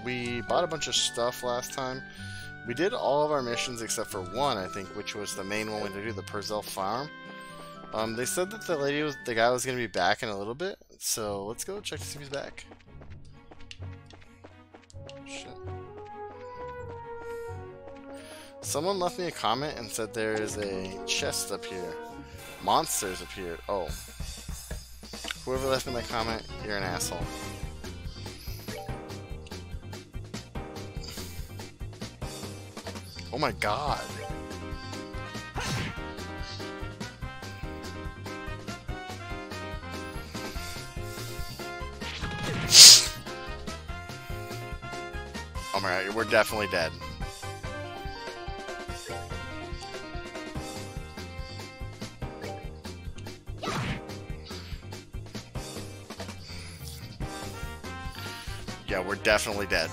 We bought a bunch of stuff last time. We did all of our missions except for one, I think, which was the main one we had to do, the Perzel Farm. They said that the guy was gonna be back in a little bit, so let's go check to see if he's back. Shit. Someone left me a comment and said there is a chest up here. Monsters appeared. Oh. Whoever left me that comment, you're an asshole. Oh my god. Oh my god, we're definitely dead. Yeah, we're definitely dead.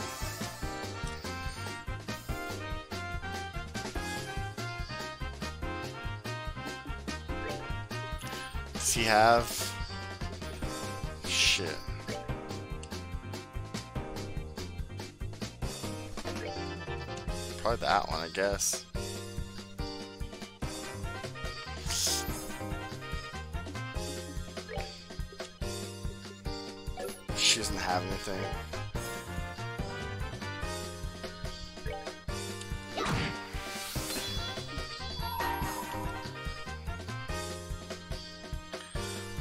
Does he have... Shit. Probably that one, I guess. She doesn't have anything.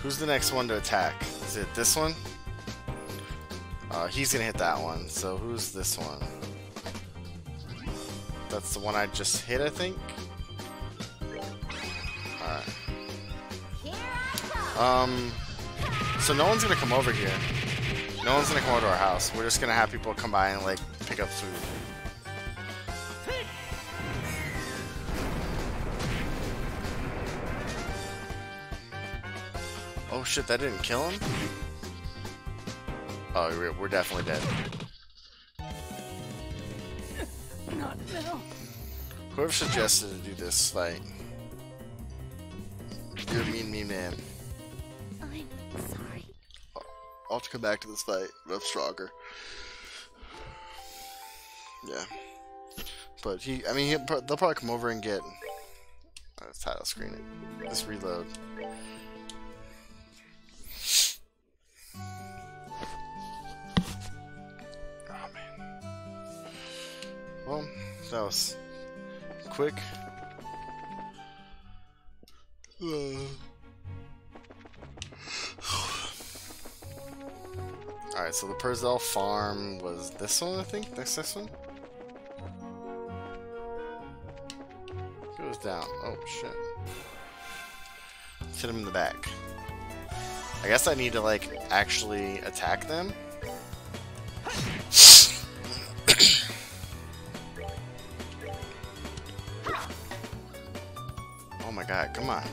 Who's the next one to attack? Is it this one? He's gonna hit that one. So who's this one? That's the one I just hit, I think. Alright. So no one's gonna come over here. No one's gonna come over to our house. We're just gonna have people come by and like pick up food. Oh shit, that didn't kill him? Oh, we're definitely dead. Not now. Whoever suggested to do this fight, you're a mean man. I'm sorry. I'll have to come back to this fight, but I'm stronger. Yeah. But they'll probably come over and get... Let's title screen it. Just reload. Oh man. Well, that was quick. Alright, so the Perzel Farm was this one, I think? This one? Goes down. Oh, shit. Let's hit him in the back. I guess I need to, like, actually attack them. Oh my god, come on.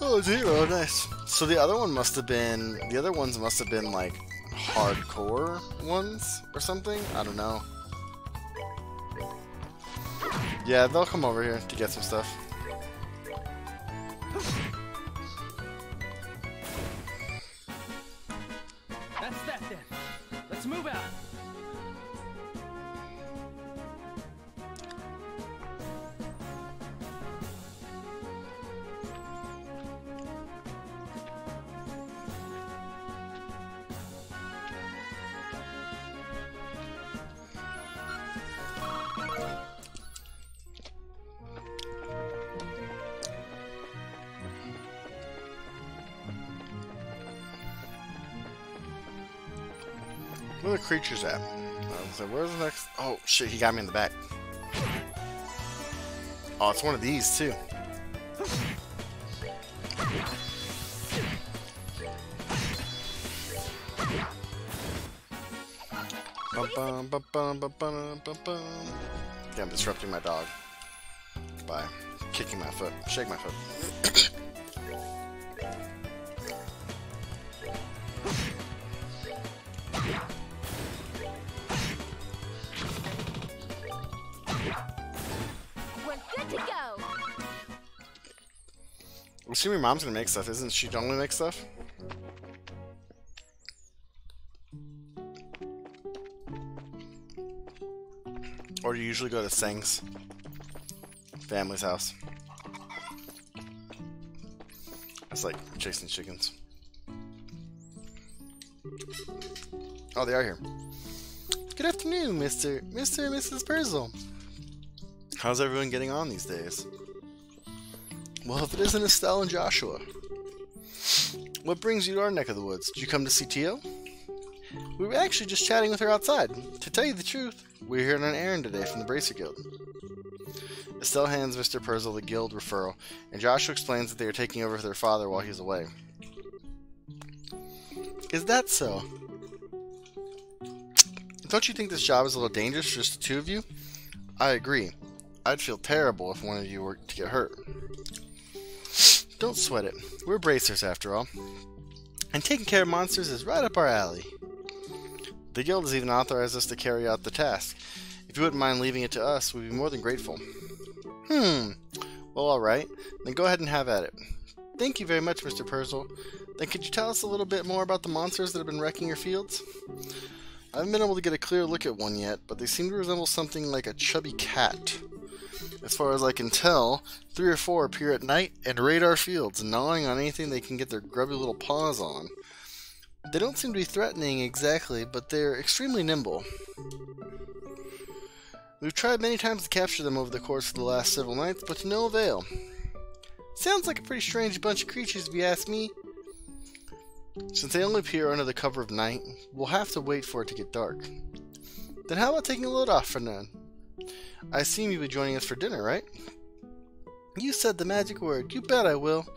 Oh, 0, nice. So the other ones must have been like hardcore ones or something. I don't know. Yeah, they'll come over here to get some stuff. That's that then. Let's move out. Where are the creatures at? So where's the next? Oh shit, he got me in the back. Oh, it's one of these too. Yeah, I'm disrupting my dog by kicking my foot. Shake my foot. I'm assuming your mom's gonna make stuff. Isn't she normally make stuff? Or do you usually go to Seng's family's house? It's like chasing chickens. Oh, they are here. Good afternoon, Mr. and Mrs. Purzel. How's everyone getting on these days? Well, if it isn't Estelle and Joshua. What brings you to our neck of the woods? Did you come to see Tio? We were actually just chatting with her outside. To tell you the truth, we're here on an errand today from the Bracer Guild. Estelle hands Mr. Purzel the guild referral, and Joshua explains that they are taking over for their father while he's away. Is that so? Don't you think this job is a little dangerous for just the two of you? I agree. I'd feel terrible if one of you were to get hurt. Don't sweat it. We're bracers after all. And taking care of monsters is right up our alley. The guild has even authorized us to carry out the task. If you wouldn't mind leaving it to us, we'd be more than grateful. Well, alright. Then go ahead and have at it. Thank you very much, Mr. Purzel. Then could you tell us a little bit more about the monsters that have been wrecking your fields? I haven't been able to get a clear look at one yet, but they seem to resemble something like a chubby cat. As far as I can tell, 3 or 4 appear at night and raid our fields, gnawing on anything they can get their grubby little paws on. They don't seem to be threatening exactly, but they're extremely nimble. We've tried many times to capture them over the course of the last several nights, but to no avail. Sounds like a pretty strange bunch of creatures if you ask me. Since they only appear under the cover of night, we'll have to wait for it to get dark. Then how about taking a load off for now? I assume you'll be joining us for dinner, right? You said the magic word. You bet I will.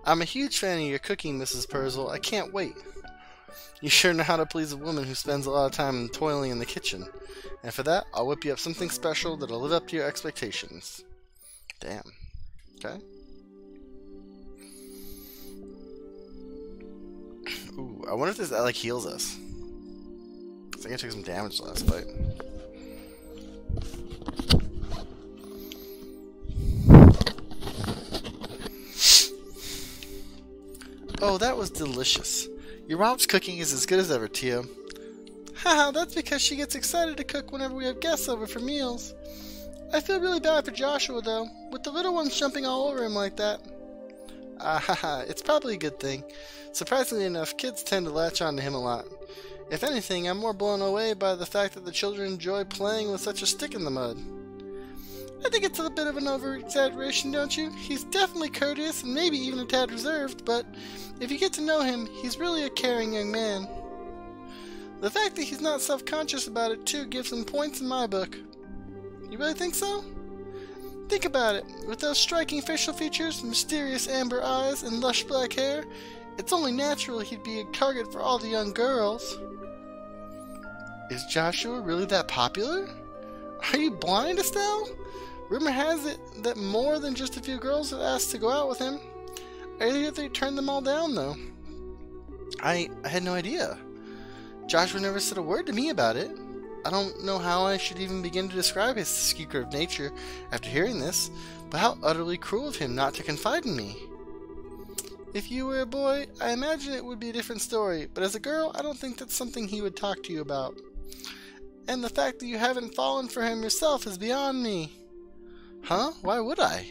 I'm a huge fan of your cooking, Mrs. Purzel. I can't wait. You sure know how to please a woman who spends a lot of time toiling in the kitchen. And for that, I'll whip you up something special that'll live up to your expectations. Damn. Okay. Ooh, I wonder if this like heals us. I think I took some damage last fight. Oh, that was delicious. Your mom's cooking is as good as ever, Tio. Haha, that's because she gets excited to cook whenever we have guests over for meals. I feel really bad for Joshua, though, with the little ones jumping all over him like that. Haha, it's probably a good thing. Surprisingly enough, kids tend to latch on to him a lot. If anything, I'm more blown away by the fact that the children enjoy playing with such a stick in the mud. I think it's a bit of an over-exaggeration, don't you? He's definitely courteous and maybe even a tad reserved, but if you get to know him, he's really a caring young man. The fact that he's not self-conscious about it, too, gives him points in my book. You really think so? Think about it. With those striking facial features, mysterious amber eyes, and lush black hair, it's only natural he'd be a target for all the young girls. Is Joshua really that popular? Are you blind, Estelle? Rumor has it that more than just a few girls have asked to go out with him. I hear they turned them all down, though. I had no idea. Joshua never said a word to me about it. I don't know how I should even begin to describe his secretive nature after hearing this, but how utterly cruel of him not to confide in me. If you were a boy, I imagine it would be a different story, but as a girl, I don't think that's something he would talk to you about. And the fact that you haven't fallen for him yourself is beyond me. Huh? Why would I?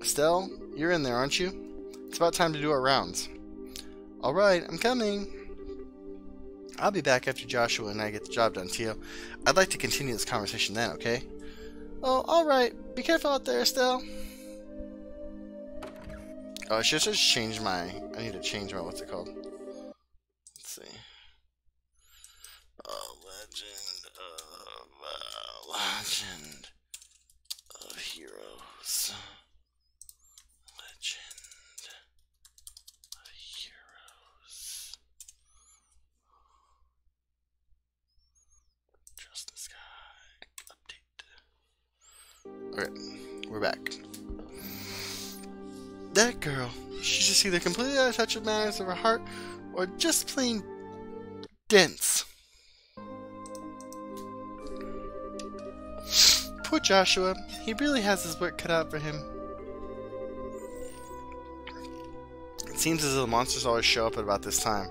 Estelle, you're in there, aren't you? It's about time to do our rounds. Alright, I'm coming. I'll be back after Joshua and I get the job done, Tio. I'd like to continue this conversation then, okay? Oh, alright. Be careful out there, Estelle. Oh, I should just change my... I need to change my... What's it called? Let's see. Legend of Heroes. Legend of Heroes. Trust the sky. Update. Okay, we're back. That girl. She's just either completely out of touch with matters of her heart, or just plain dense. Poor Joshua. He really has his work cut out for him. It seems as though the monsters always show up at about this time.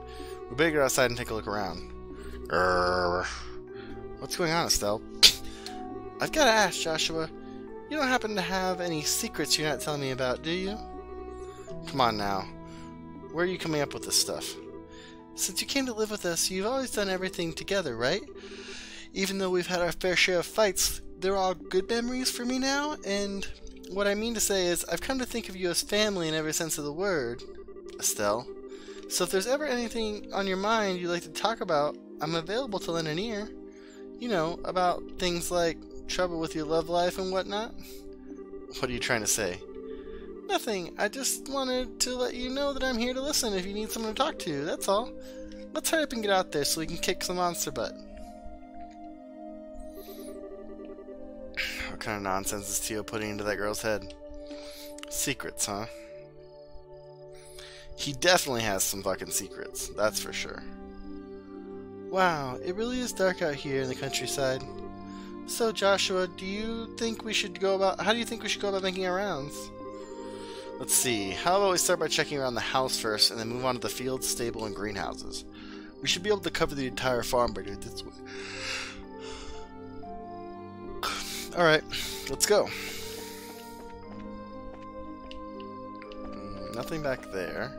We better get outside and take a look around. Grrr. What's going on, Estelle? I've got to ask, Joshua. You don't happen to have any secrets you're not telling me about, do you? Come on now. Where are you coming up with this stuff? Since you came to live with us, you've always done everything together, right? Even though we've had our fair share of fights, they're all good memories for me now, and what I mean to say is I've come to think of you as family in every sense of the word, Estelle. So if there's ever anything on your mind you'd like to talk about, I'm available to lend an ear. You know, about things like trouble with your love life and whatnot. What are you trying to say? Nothing. I just wanted to let you know that I'm here to listen if you need someone to talk to, that's all. Let's hurry up and get out there so we can kick some monster butt. What kind of nonsense is Tio putting into that girl's head? Secrets, huh? He definitely has some fucking secrets, that's for sure. Wow, it really is dark out here in the countryside. So, Joshua, how do you think we should go about making our rounds? Let's see, how about we start by checking around the house first and then move on to the field, stable, and greenhouses. We should be able to cover the entire farm by doing it this way. Alright, let's go. Nothing back there.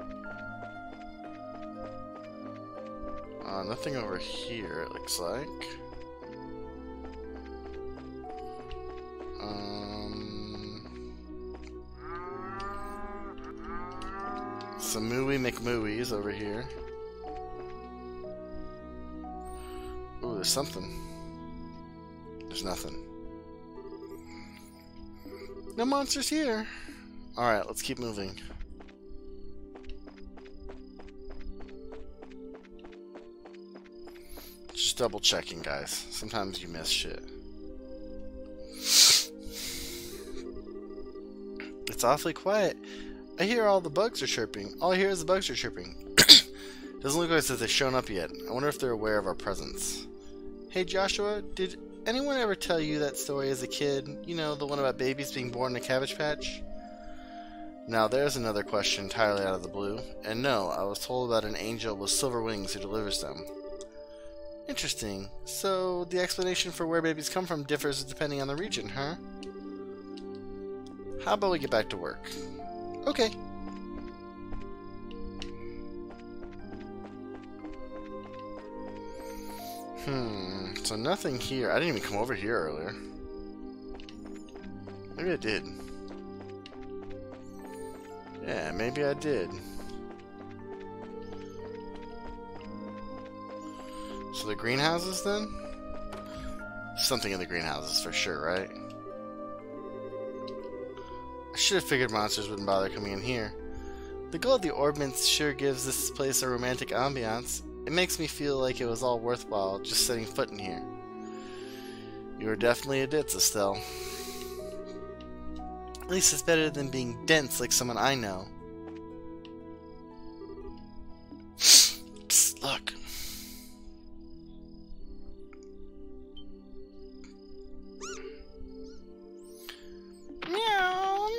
Nothing over here, it looks like. Some Mooey McMooey's over here. Ooh, there's something. There's nothing. No monsters here. Alright, let's keep moving. Just double checking, guys. Sometimes you miss shit. It's awfully quiet. I hear all the bugs are chirping. All I hear is the bugs are chirping. Doesn't look as if they've shown up yet. I wonder if they're aware of our presence. Hey Joshua, did anyone ever tell you that story as a kid? You know, the one about babies being born in a cabbage patch? Now there's another question entirely out of the blue. And no, I was told about an angel with silver wings who delivers them. Interesting. So, the explanation for where babies come from differs depending on the region, huh? How about we get back to work? Okay. So nothing here. I didn't even come over here earlier. Maybe I did. Yeah, maybe I did. So the greenhouses then? Something in the greenhouses for sure, right? I should have figured monsters wouldn't bother coming in here. The glow of the ornaments sure gives this place a romantic ambiance. It makes me feel like it was all worthwhile just setting foot in here. You are definitely a ditz, Estelle. At least it's better than being dense like someone I know. Psst, look. Meow.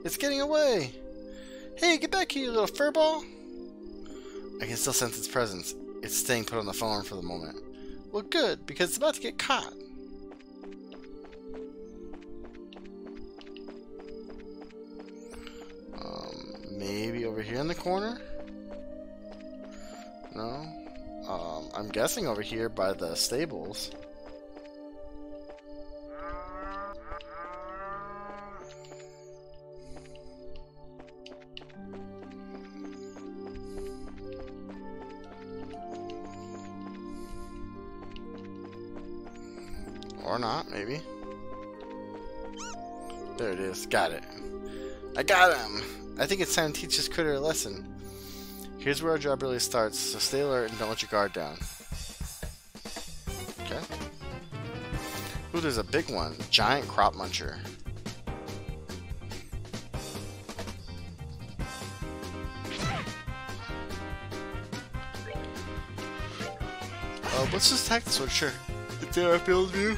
It's getting away. Hey, get back here, you little furball. I can still sense its presence. It's staying put on the phone for the moment. Well, good, because it's about to get caught. Maybe over here in the corner? No? I'm guessing over here by the stables. Or not, maybe. There it is. Got it. I got him! I think it's time to teach this critter a lesson. Here's where our job really starts, so stay alert and don't let your guard down. Okay. Ooh, there's a big one. Giant crop muncher. Let's just attack this one, sure. It's in our field of view.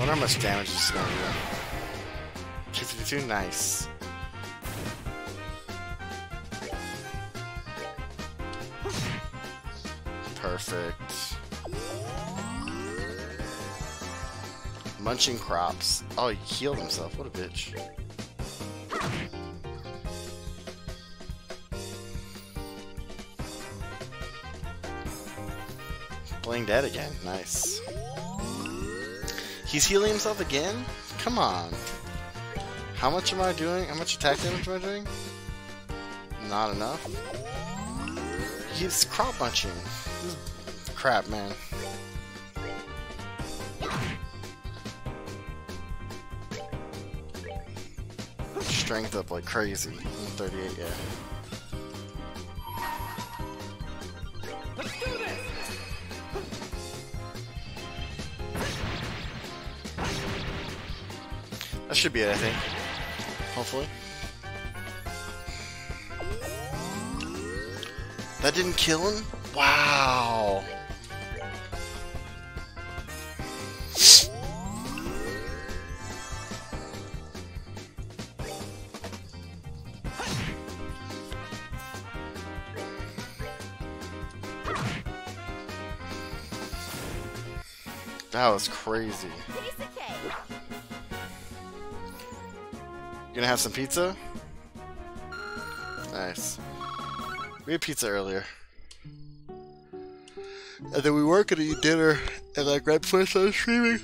wonder how much damage this is going to do. 252, nice. Perfect. Munching crops. Oh, he healed himself. What a bitch. Playing dead again. Nice. He's healing himself again? Come on. How much am I doing? How much attack damage am I doing? Not enough. He's crop munching. This is crap, man. Strength up like crazy. 38, yeah. Let's do this. That should be it, I think. Hopefully. That didn't kill him? Wow. That was crazy. You gonna have some pizza? Nice. We had pizza earlier. And then we were gonna eat dinner, and like right before I started streaming,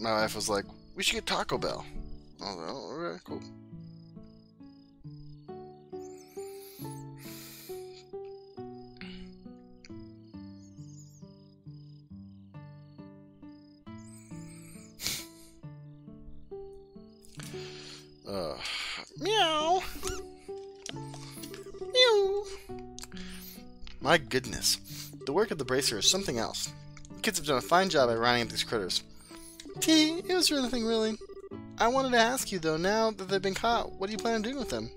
my wife was like, "We should get Taco Bell." I was like, "Oh, alright, cool." Meow. Meow. My goodness. The work of the bracer is something else. The kids have done a fine job at rounding up these critters. T, it was really nothing really. I wanted to ask you though, now that they've been caught, what do you plan on doing with them?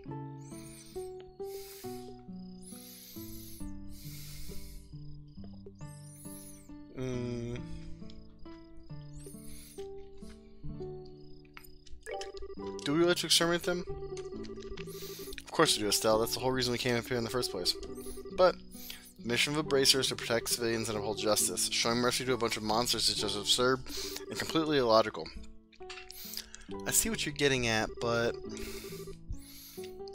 Do we like to exterminate them? Of course we do, Estelle. That's the whole reason we came up here in the first place. But the mission of a bracer is to protect civilians and uphold justice. Showing mercy to a bunch of monsters is just absurd and completely illogical. I see what you're getting at, but...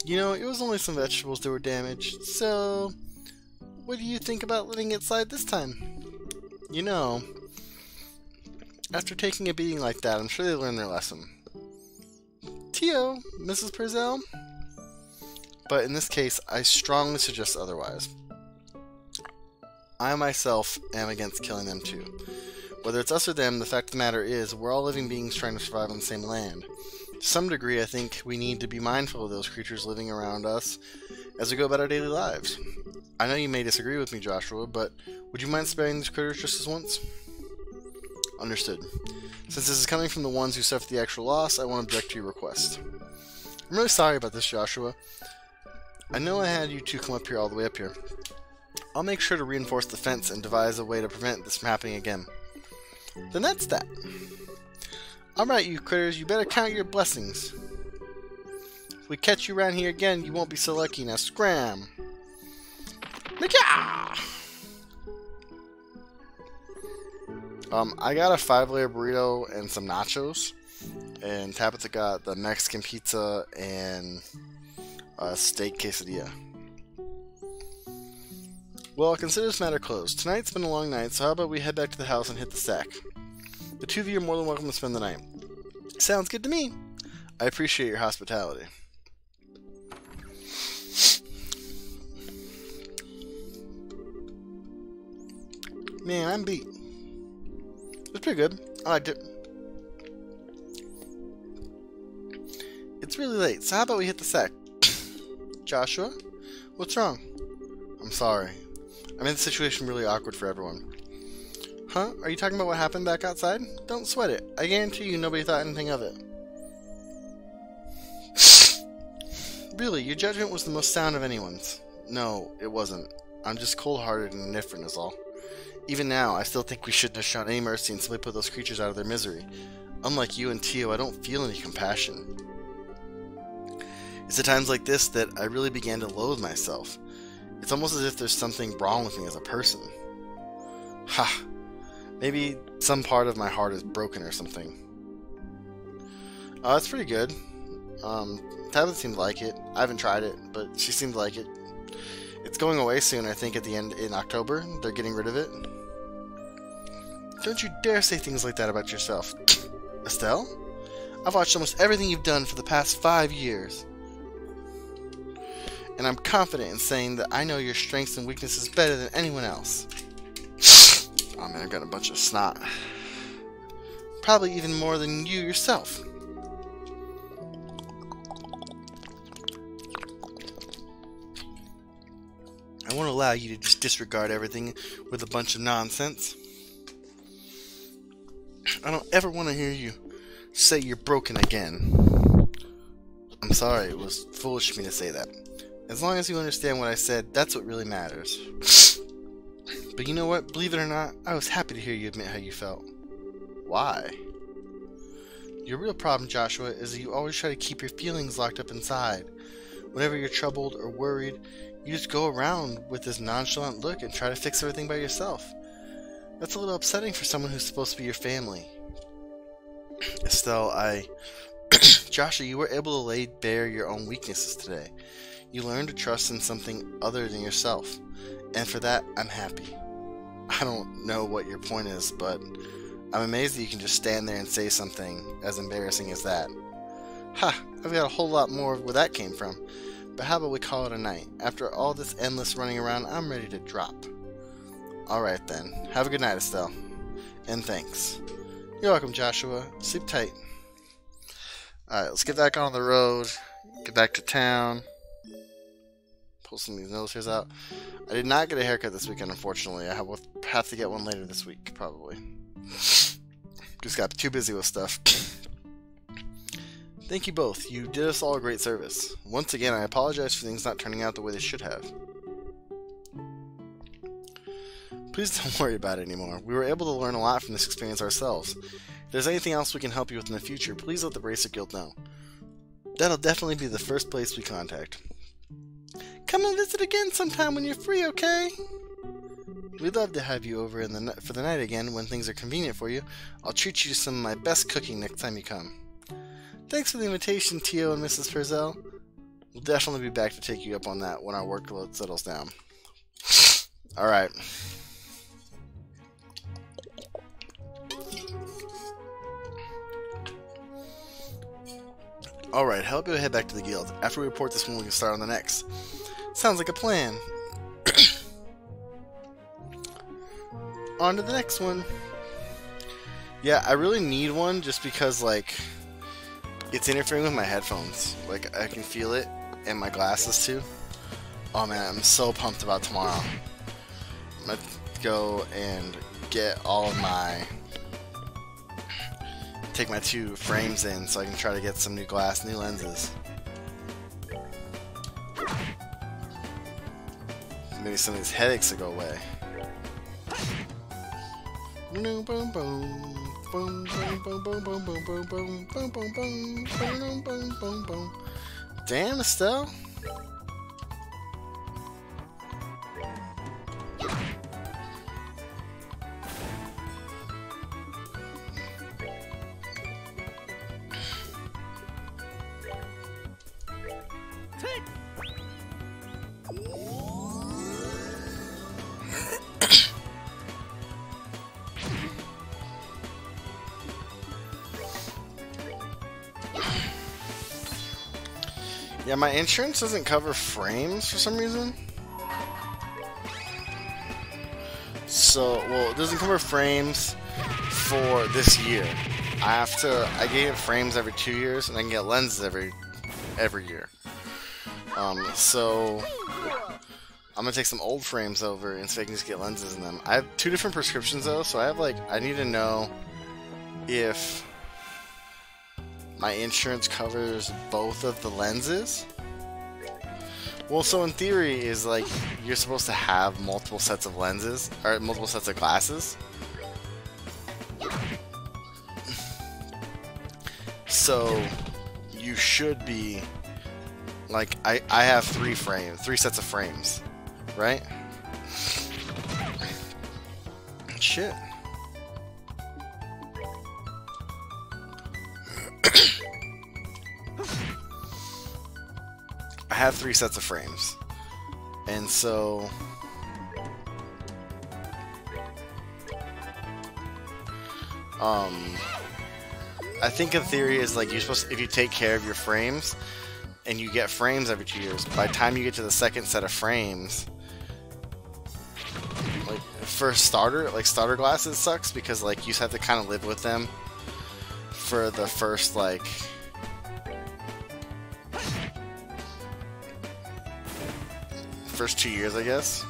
You know, it was only some vegetables that were damaged, so... What do you think about letting it slide this time? You know... After taking a beating like that, I'm sure they learned their lesson. Tio, Mrs. Purcell? But in this case, I strongly suggest otherwise. I myself am against killing them too. Whether it's us or them, the fact of the matter is, we're all living beings trying to survive on the same land. To some degree, I think we need to be mindful of those creatures living around us as we go about our daily lives. I know you may disagree with me, Joshua, but would you mind sparing these critters just this once? Understood. Since this is coming from the ones who suffered the actual loss, I won't object to your request. I'm really sorry about this, Joshua. I know I had you two come up here all the way up here. I'll make sure to reinforce the fence and devise a way to prevent this from happening again. Then that's that. Alright, you critters, you better count your blessings. If we catch you around here again, you won't be so lucky. Now scram! Mika! I got a 5-layer burrito and some nachos, and Tabitha got the Mexican pizza and a steak quesadilla. Well, consider this matter closed. Tonight's been a long night, so how about we head back to the house and hit the sack? The two of you are more than welcome to spend the night. Sounds good to me. I appreciate your hospitality. Man, I'm beat. It's pretty good. I liked it. It's really late, so how about we hit the sack? Joshua? What's wrong? I'm sorry. I made the situation really awkward for everyone. Huh? Are you talking about what happened back outside? Don't sweat it. I guarantee you nobody thought anything of it. Really, your judgment was the most sound of anyone's. No, it wasn't. I'm just cold-hearted and indifferent is all. Even now, I still think we shouldn't have shown any mercy and simply put those creatures out of their misery. Unlike you and Tio, I don't feel any compassion. It's at times like this that I really began to loathe myself. It's almost as if there's something wrong with me as a person. Ha! Maybe some part of my heart is broken or something. That's pretty good. Tabitha seemed like it. I haven't tried it, but she seemed like it. It's going away soon, I think, at the end in October. They're getting rid of it. Don't you dare say things like that about yourself. Estelle? I've watched almost everything you've done for the past 5 years. And I'm confident in saying that I know your strengths and weaknesses better than anyone else. Oh man, I've got a bunch of snot. Probably even more than you yourself. I won't allow you to just disregard everything with a bunch of nonsense. I don't ever want to hear you say you're broken again. I'm sorry, it was foolish of me to say that. As long as you understand what I said, that's what really matters. But you know what? Believe it or not, I was happy to hear you admit how you felt. Why? Your real problem, Joshua, is that you always try to keep your feelings locked up inside. Whenever you're troubled or worried, you just go around with this nonchalant look and try to fix everything by yourself. That's a little upsetting for someone who's supposed to be your family. Estelle, Joshua, you were able to lay bare your own weaknesses today. You learned to trust in something other than yourself. And for that, I'm happy. I don't know what your point is, but I'm amazed that you can just stand there and say something as embarrassing as that. Ha! I've got a whole lot more where that came from. But how about we call it a night? After all this endless running around, I'm ready to drop. Alright then. Have a good night, Estelle. And thanks. You're welcome, Joshua. Sleep tight. Alright, let's get back on the road. Get back to town. Pull some of these nose hairs out. I did not get a haircut this weekend, unfortunately. I will have to get one later this week, probably. Just got too busy with stuff. Thank you both. You did us all a great service. Once again, I apologize for things not turning out the way they should have. Please don't worry about it anymore. We were able to learn a lot from this experience ourselves. If there's anything else we can help you with in the future, please let the Bracer Guild know. That'll definitely be the first place we contact. Come and visit again sometime when you're free, okay? We'd love to have you over for the night again when things are convenient for you. I'll treat you to some of my best cooking next time you come. Thanks for the invitation, Tio and Mrs. Purcell. We'll definitely be back to take you up on that when our workload settles down. Alright. Alright, help you head back to the guild. After we report this one, we can start on the next. Sounds like a plan. On to the next one. Yeah, I really need one just because, like, it's interfering with my headphones. Like, I can feel it, and my glasses too. Oh man, I'm so pumped about tomorrow. I'm gonna go and get all of my... take my 2 frames in so I can try to get some new lenses. Maybe some of these headaches will go away. Boom, boom, boom. Boom, boom, boom, boom, boom, boom, boom, boom, boom, boom, boom, boom, boom, boom, boom. Damn, Estelle. Yeah, my insurance doesn't cover frames for some reason. So, well, it doesn't cover frames for this year. I get frames every 2 years, and I can get lenses every year. So I'm gonna take some old frames over and so I can just get lenses in them. I have 2 different prescriptions though, so I need to know if my insurance covers both of the lenses. Well, so in theory is like you're supposed to have multiple sets of lenses or multiple sets of glasses. So you should be like I have three sets of frames, right? Shit. I have 3 sets of frames, and so I think in theory is like you're supposed to, if you take care of your frames and you get frames every 2 years, by the time you get to the second set of frames, like for starter glasses sucks because like you just have to kind of live with them for the first like first 2 years, I guess.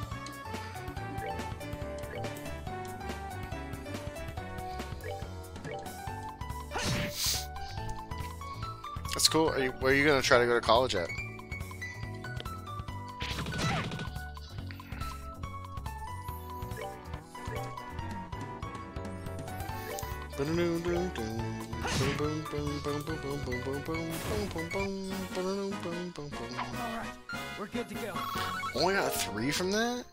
That's cool. Where are you gonna try to go to college at? Alright, we're good to go. Only got 3 from that?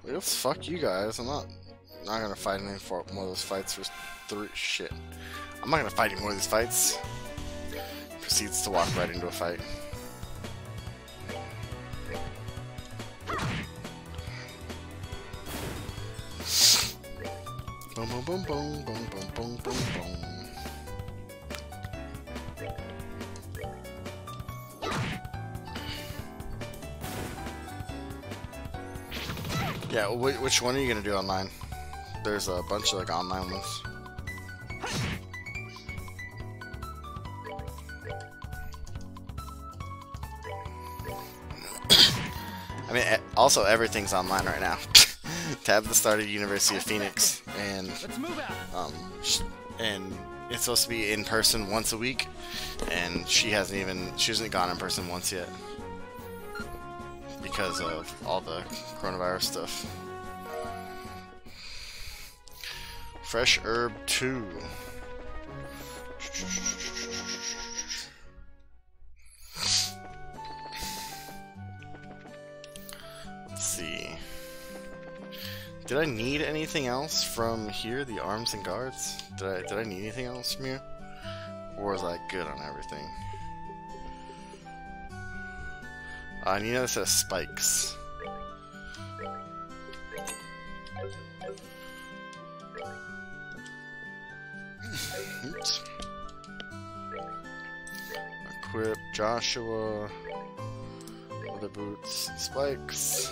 Well, fuck you guys. I'm not gonna fight any more of those fights for 3 shit. I'm not gonna fight any more of these fights. Proceeds to walk right into a fight. Boom boom boom boom boom boom boom boom boom. Yeah, which one are you gonna do online? There's a bunch of like online ones. I mean, also everything's online right now. Tabitha started University of Phoenix, and Let's move out. And it's supposed to be in person once a week, and she hasn't gone in person once yet because of all the coronavirus stuff. Fresh Herb 2. Let's see. Did I need anything else from here? The arms and guards? Did I need anything else from here? Or was I good on everything? I need another set of spikes. Oops. Equip Joshua. Leather boots, spikes.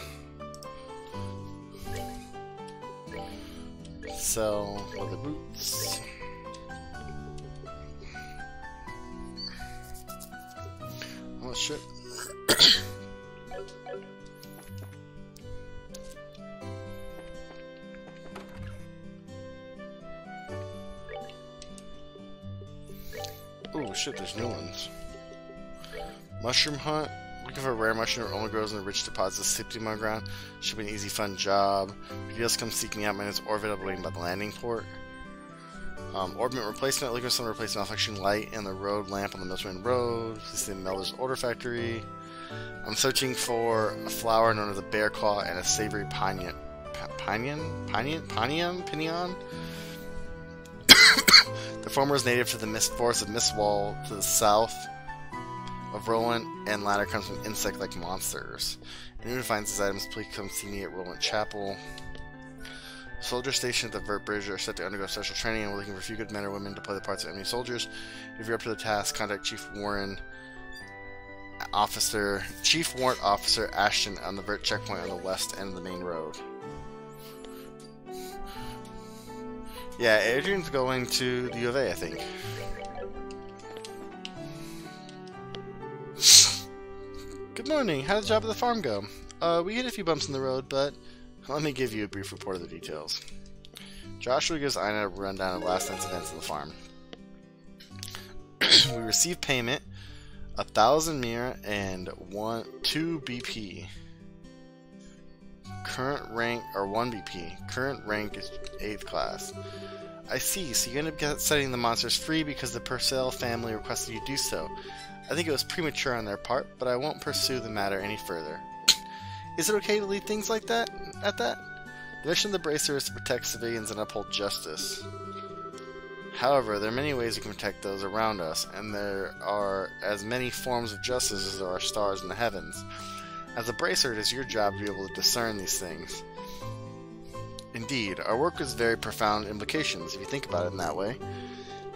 Sell leather boots. Oh shit. Oh shit, there's new ones. Mushroom hunt. Looking for a rare mushroom that only grows in the rich deposits of Siptima ground. Should be an easy, fun job. If you just come seek me out, my name is Orvid. I'll be waiting by the landing port. Orbment replacement. Looking for some replacement malfunctioning light in the road lamp on the Milchman Road. This is the Melder's Order Factory. I'm searching for a flower known as a bear claw and a savory pinion. Pinion? The former is native to the mist forest of Mistwall to the south of Roland, and latter comes from insect-like monsters. Anyone who finds these items, please come see me at Roland Chapel. Soldiers stationed at the Vert Bridge are set to undergo special training, and we're looking for a few good men or women to play the parts of enemy soldiers. If you're up to the task, contact Chief Warrant Officer Ashton on the Vert checkpoint on the west end of the main road. Yeah, Adrian's going to the U of A, I think. Good morning. How did the job at the farm go? We hit a few bumps in the road, but let me give you a brief report of the details. Joshua gives Ina a rundown of last night's events on the farm. We receive payment 1,000 mira and 2 BP. Current rank, or 1 BP. Current rank is 8th class. I see, so you end up setting the monsters free because the Purcell family requested you do so. I think it was premature on their part, but I won't pursue the matter any further. Is it okay to leave things like that at that? The mission of the Bracer is to protect civilians and uphold justice. However, there are many ways we can protect those around us, and there are as many forms of justice as there are stars in the heavens. As a Bracer, it is your job to be able to discern these things. Indeed, our work has very profound implications, if you think about it in that way.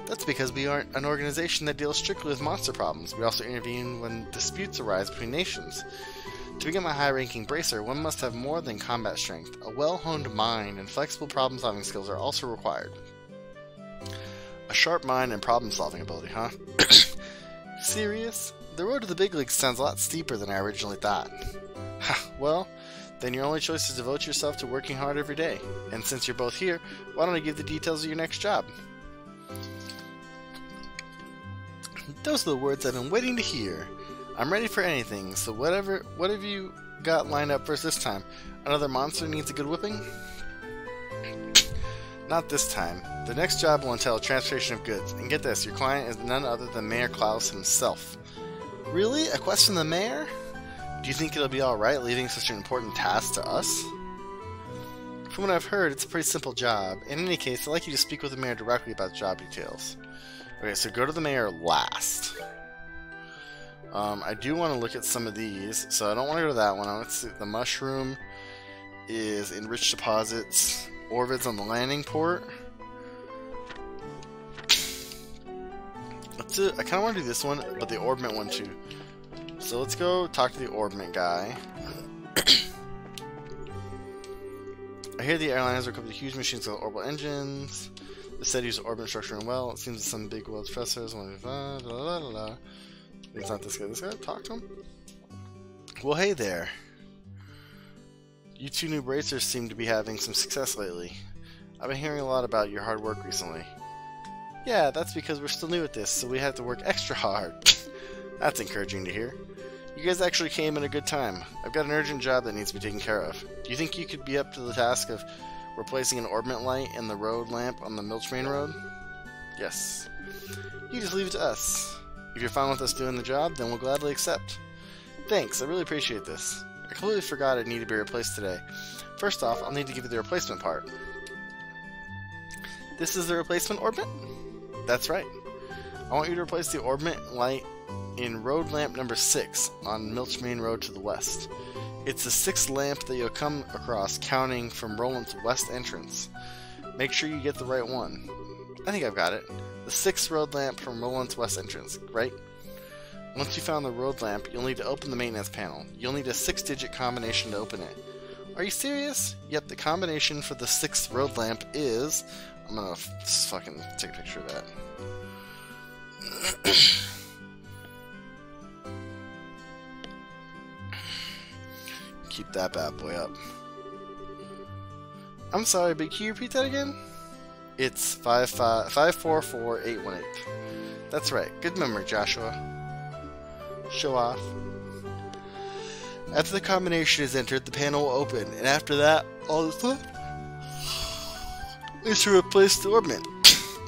That's because we aren't an organization that deals strictly with monster problems. We also intervene when disputes arise between nations. To become a high-ranking Bracer, one must have more than combat strength. A well-honed mind and flexible problem-solving skills are also required. A sharp mind and problem-solving ability, huh? Serious? The road to the big leagues sounds a lot steeper than I originally thought. Well, then your only choice is to devote yourself to working hard every day. And since you're both here, why don't I give the details of your next job? Those are the words I've been waiting to hear. I'm ready for anything, so what have you got lined up for us this time? Another monster needs a good whipping? Not this time. The next job will entail transportation of goods. And get this, your client is none other than Mayor Klaus himself. Really? A question from the mayor? Do you think it'll be alright leaving such an important task to us? From what I've heard, it's a pretty simple job. In any case, I'd like you to speak with the mayor directly about job details. Okay, so go to the mayor last. I do want to look at some of these, so I don't want to go to that one. I want to see the mushroom is enriched deposits. Orbids on the landing port. Let's do, I kind of want to do this one, but the orbment one too. So let's go talk to the orbment guy. I hear the airline has equipped huge machines with orbital engines. The city uses orbit structure and well. It seems that some big world stressors. It's not this guy. This guy? Talk to him? Well, hey there. You two new Bracers seem to be having some success lately. I've been hearing a lot about your hard work recently. Yeah, that's because we're still new at this, so we have to work extra hard. That's encouraging to hear. You guys actually came in a good time. I've got an urgent job that needs to be taken care of. Do you think you could be up to the task of replacing an orbment light in the road lamp on the Milchmain Road? Yes. You just leave it to us. If you're fine with us doing the job, then we'll gladly accept. Thanks, I really appreciate this. I completely forgot it needed to be replaced today. First off, I'll need to give you the replacement part. This is the replacement orbment? That's right. I want you to replace the orbment light in road lamp number 6 on Milchmain Road to the west. It's the 6th lamp that you'll come across counting from Roland's west entrance. Make sure you get the right one. I think I've got it. The 6th road lamp from Roland's west entrance, right? Once you found the road lamp, you'll need to open the maintenance panel. You'll need a 6-digit combination to open it. Are you serious? Yep, the combination for the 6th road lamp is... I'm gonna fucking take a picture of that. Keep that bad boy up. I'm sorry, but can you repeat that again? It's 544818. That's right. Good memory, Joshua. Show off. After the combination is entered, the panel will open, and after that, all that's left is to replace the orbment.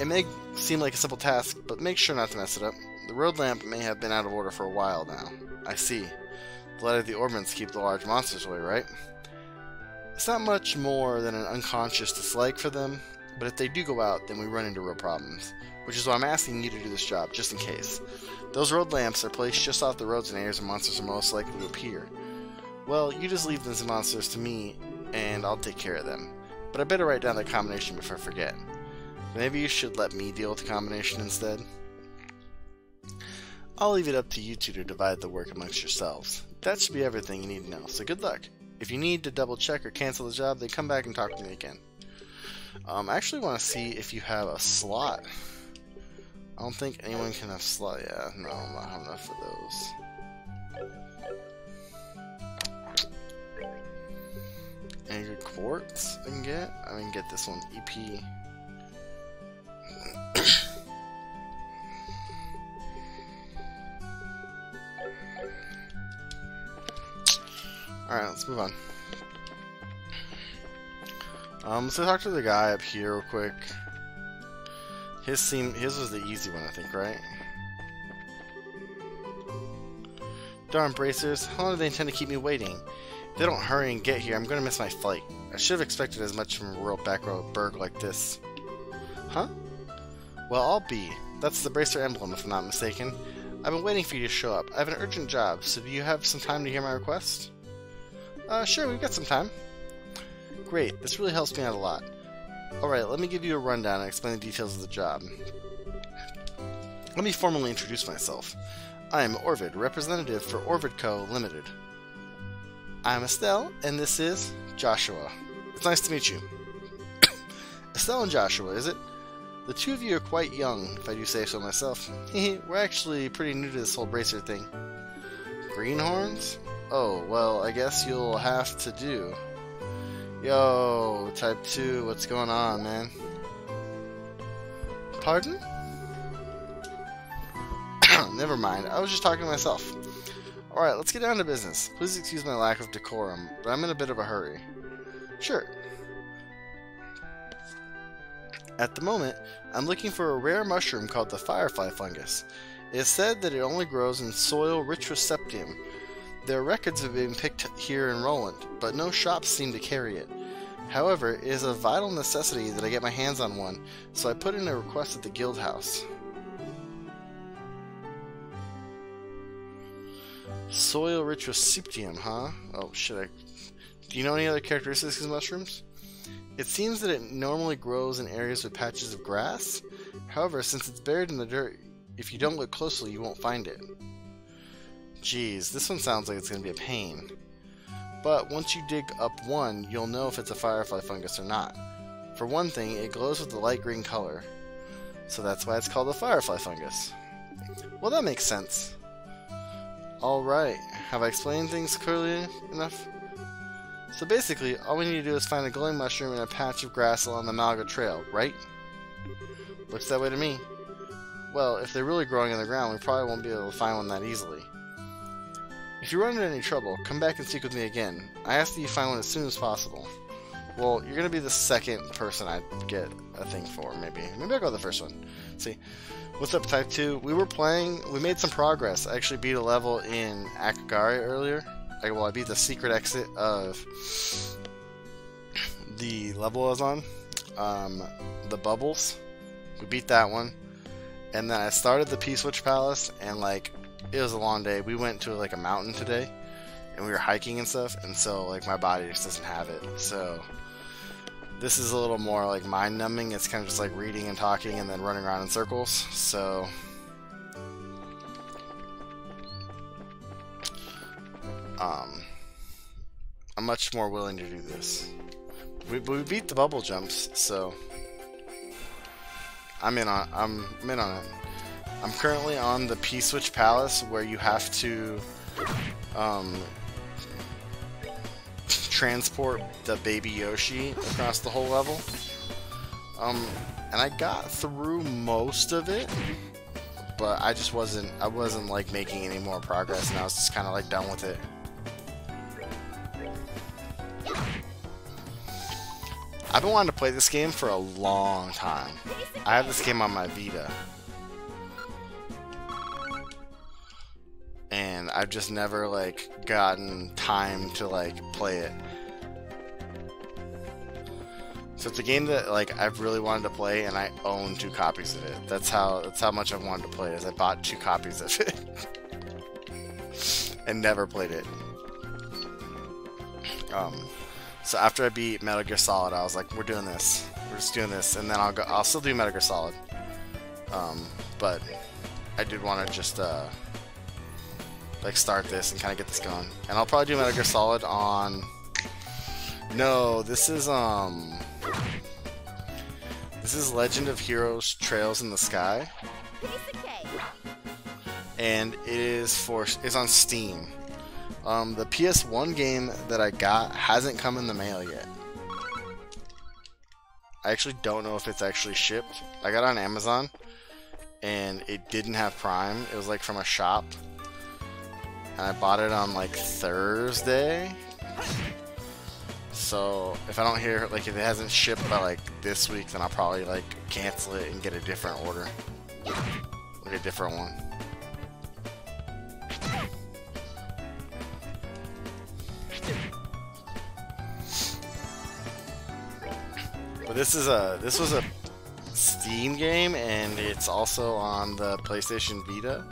It may seem like a simple task, but make sure not to mess it up. The road lamp may have been out of order for a while now. I see. The light of the orbments keep the large monsters away, right? It's not much more than an unconscious dislike for them, but if they do go out, then we run into real problems. Which is why I'm asking you to do this job, just in case. Those road lamps are placed just off the roads and areas where monsters are most likely to appear. Well, you just leave these monsters to me, and I'll take care of them. But I better write down the combination before I forget. Maybe you should let me deal with the combination instead? I'll leave it up to you two to divide the work amongst yourselves. That should be everything you need to know, so good luck. If you need to double check or cancel the job, then come back and talk to me again. I actually want to see if you have a slot. I don't think anyone can have slot. Yeah, no, I'm not have enough for those. Any good quartz I can get? I can get this one, EP. Alright, let's move on. Let's talk to the guy up here real quick. His was the easy one, I think, right? Darn bracers, how long do they intend to keep me waiting? If they don't hurry and get here, I'm gonna miss my flight. I should have expected as much from a rural backroad burg like this. Huh? Well, I'll be. That's the bracer emblem, if I'm not mistaken. I've been waiting for you to show up. I have an urgent job, so do you have some time to hear my request? Sure, we've got some time. Great, this really helps me out a lot. Alright, let me give you a rundown and explain the details of the job. Let me formally introduce myself. I am Orvid, representative for Orvid Co. Limited. I'm Estelle, and this is Joshua. It's nice to meet you. Estelle and Joshua, is it? The two of you are quite young, if I do say so myself. We're actually pretty new to this whole bracer thing. Greenhorns? Oh, well, I guess you'll have to do. Yo, Type 2, what's going on, man? Pardon? Never mind, I was just talking to myself. Alright, let's get down to business. Please excuse my lack of decorum, but I'm in a bit of a hurry. Sure. At the moment, I'm looking for a rare mushroom called the firefly fungus. It is said that it only grows in soil rich with septium. There are records of it being picked here in Roland, but no shops seem to carry it. However, it is a vital necessity that I get my hands on one, so I put in a request at the guild house. Soil rich with septium, huh? Oh, shit, do you know any other characteristics of mushrooms? It seems that it normally grows in areas with patches of grass. However, since it's buried in the dirt, if you don't look closely, you won't find it. Geez, this one sounds like it's going to be a pain. But once you dig up one, you'll know if it's a firefly fungus or not. For one thing, it glows with a light green color. So that's why it's called a firefly fungus. Well, that makes sense. Alright, have I explained things clearly enough? So basically, all we need to do is find a glowing mushroom in a patch of grass along the Malga Trail, right? Looks that way to me. Well, if they're really growing in the ground, we probably won't be able to find one that easily. If you run into any trouble, come back and speak with me again. I ask that you find one as soon as possible. Well, you're going to be the second person I get a thing for, maybe. Maybe I'll go the first one. See. What's up, Type 2? We were playing, we made some progress. I actually beat a level in Akagari earlier. I beat the secret exit of the level I was on. The Bubbles. We beat that one. And then I started the P-Switch Palace, and like, it was a long day. We went to like a mountain today, and we were hiking and stuff, and so like my body just doesn't have it. So this is a little more like mind-numbing. It's kind of just like reading and talking and then running around in circles. So I'm much more willing to do this. We beat the bubble jumps, so I'm in on it. I'm currently on the P-Switch Palace, where you have to transport the baby Yoshi across the whole level. And I got through most of it, but I wasn't like making any more progress, and I was just kind of like done with it. I've been wanting to play this game for a long time. I have this game on my Vita, and I've just never like gotten time to like play it. So it's a game that like I've really wanted to play, and I own 2 copies of it. That's how much I've wanted to play it. Is I bought 2 copies of it and never played it. So after I beat Metal Gear Solid, I was like, we're doing this. We're just doing this, and then I'll still do Metal Gear Solid. But I did want to just like start this and kind of get this going. And I'll probably do Metal Gear Solid on... No, this is Legend of Heroes Trails in the Sky. And it's on Steam. The PS1 game that I got hasn't come in the mail yet. I actually don't know if it's actually shipped. I got it on Amazon, and it didn't have Prime. It was like from a shop, and I bought it on like Thursday, So if I don't hear, like, if it hasn't shipped by like this week, then I'll probably like cancel it and get a different order, like a different one. But this was a Steam game, and it's also on the PlayStation Vita,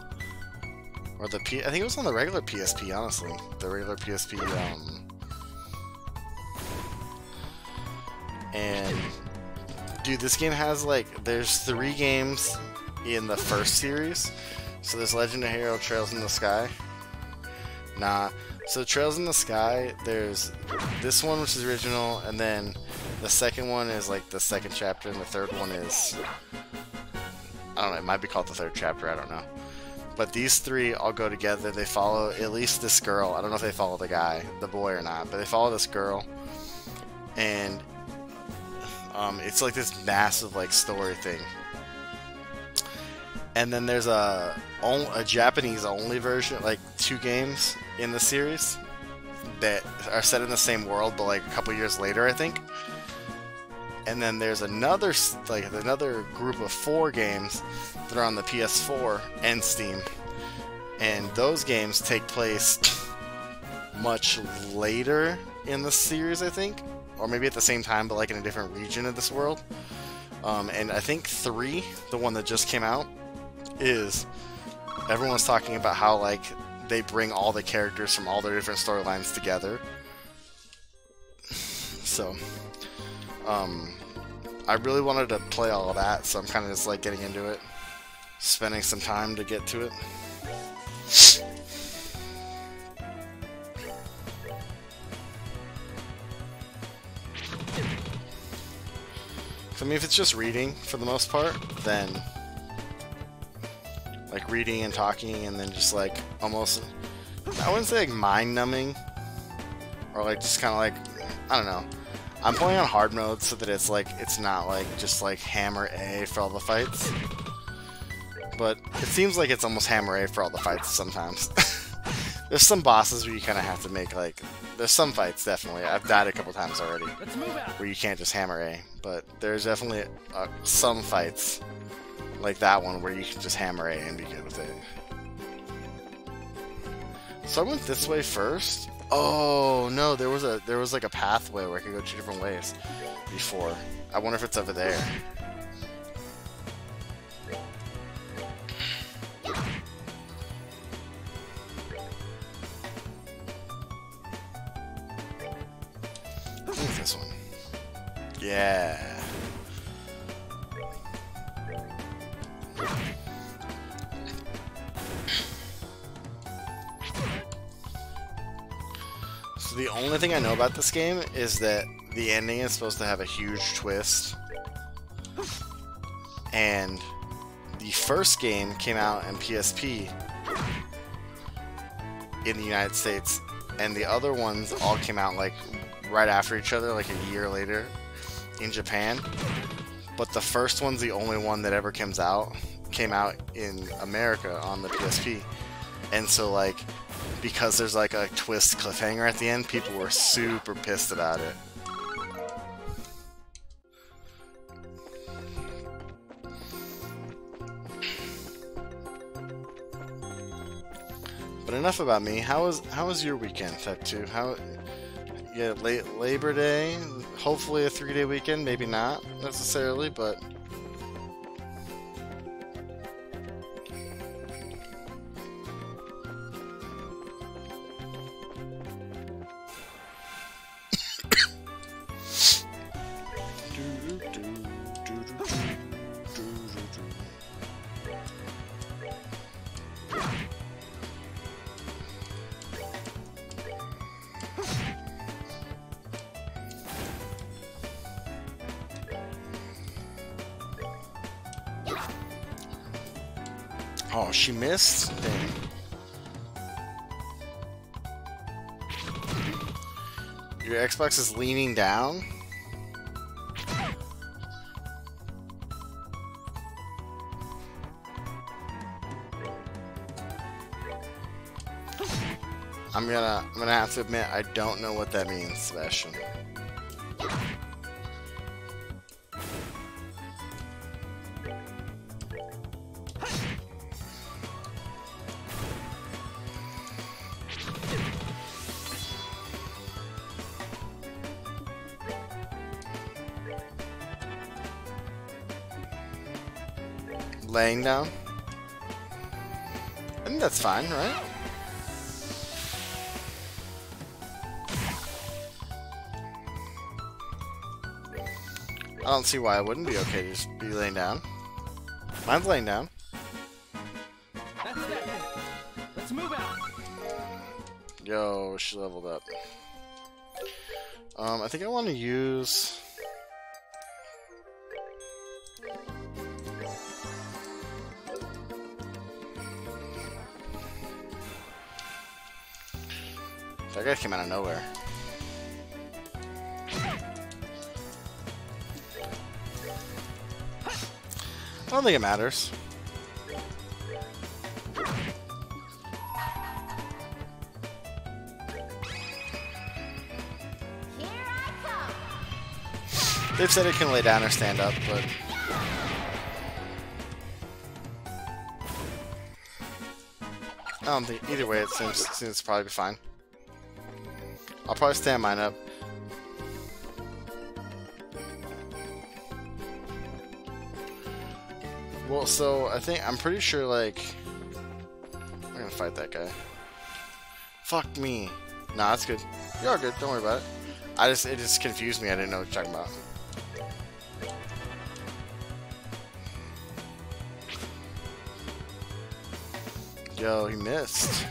or the I think it was on the regular PSP. Honestly, the regular PSP. And dude, this game has like, there's 3 games in the first series. So there's Legend of Hero Trails in the Sky. Nah. So Trails in the Sky, there's this one, which is original, and then the second one is like the second chapter, and the third one is, I don't know, it might be called the third chapter, I don't know. But these 3 all go together. They follow at least this girl. I don't know if they follow the guy, the boy, or not, but they follow this girl. And it's like this massive like story thing. And then there's a Japanese only version, like 2 games in the series that are set in the same world, but like a couple years later, I think. And then there's another group of 4 games that are on the PS4 and Steam. And those games take place much later in the series, I think. Or maybe at the same time, but like in a different region of this world. And I think 3, the one that just came out, is everyone's talking about how like they bring all the characters from all their different storylines together. So, I really wanted to play all of that, so I'm kind of just like getting into it, spending some time to get to it. I mean, if it's just reading for the most part, then like reading and talking, and then just like almost, I wouldn't say like mind-numbing, or like just kind of like, I don't know. I'm playing on hard mode so that it's like, it's not like just like hammer A for all the fights, but it seems like it's almost hammer A for all the fights sometimes. There's some bosses where you kind of have to make like, there's some fights definitely, I've died a couple times already, where you can't just hammer A, but there's definitely some fights like that one where you can just hammer A and be good with it. So I went this way first. Oh no, there was like a pathway where I could go 2 different ways before. I wonder if it's over there. I think it's this one. Yeah. So the only thing I know about this game is that the ending is supposed to have a huge twist. And the first game came out in PSP in the United States, and the other ones all came out like right after each other, like a year later in Japan. But the first one's the only one that ever came out in America on the PSP. And so like, because there's like a twist cliffhanger at the end, people were super pissed about it. But enough about me. How was your weekend, Type 2? Yeah, Labor Day, hopefully a 3-day weekend, maybe not necessarily, but oh, she missed? Dang. Your Xbox is leaning down? I'm gonna have to admit I don't know what that means, Sebastian. Laying down? I think that's fine, right? I don't see why it wouldn't be okay to just be laying down. Mine's laying down. That's that then. Let's move out. Yo, she leveled up. I think I want to use... That guy came out of nowhere. I don't think it matters. They've said it can lay down or stand up, but... I don't think... Either way, it seems to probably be fine. I'll probably stand mine up. Well, so I'm pretty sure, like, I'm gonna fight that guy. Fuck me. Nah, that's good. You're all good. Don't worry about it. It just confused me. I didn't know what you're talking about. Yo, he missed.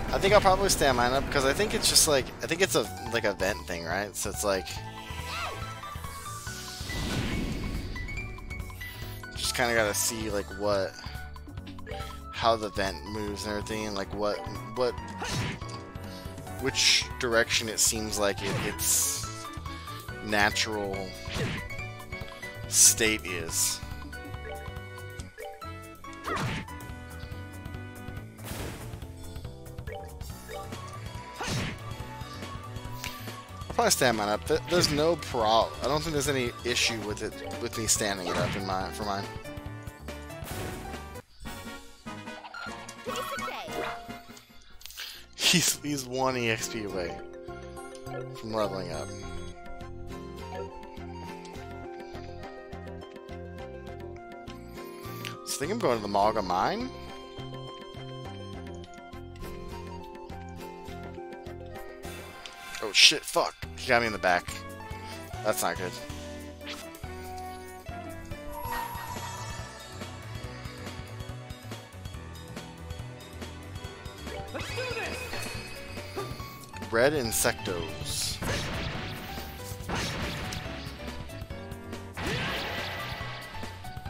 I think I'll probably stand mine up because I think it's just like it's a vent thing, right? So it's like just kind of gotta see like how the vent moves and everything, and like which direction it seems like its natural state is. Probably stand mine up. There's no problem. I don't think there's any issue with me standing it up for mine. He's 1 EXP away from leveling up. So I think I'm going to the Malga Mine. Oh shit, fuck. He got me in the back. That's not good. Let's do this. Red Insectos.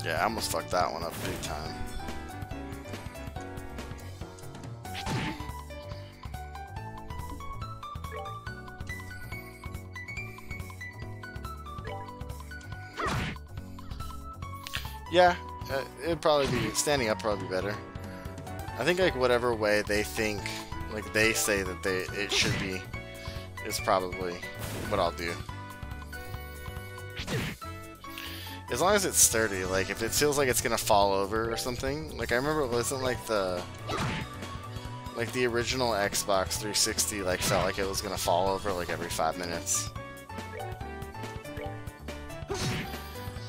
Yeah, I almost fucked that one up big time. Yeah, it'd probably be standing up. Probably be better. I think like whatever way they think, like they say that it should be, is probably what I'll do. As long as it's sturdy. Like if it feels like it's gonna fall over or something. Like I remember it wasn't like the original Xbox 360 like felt like it was gonna fall over like every 5 minutes.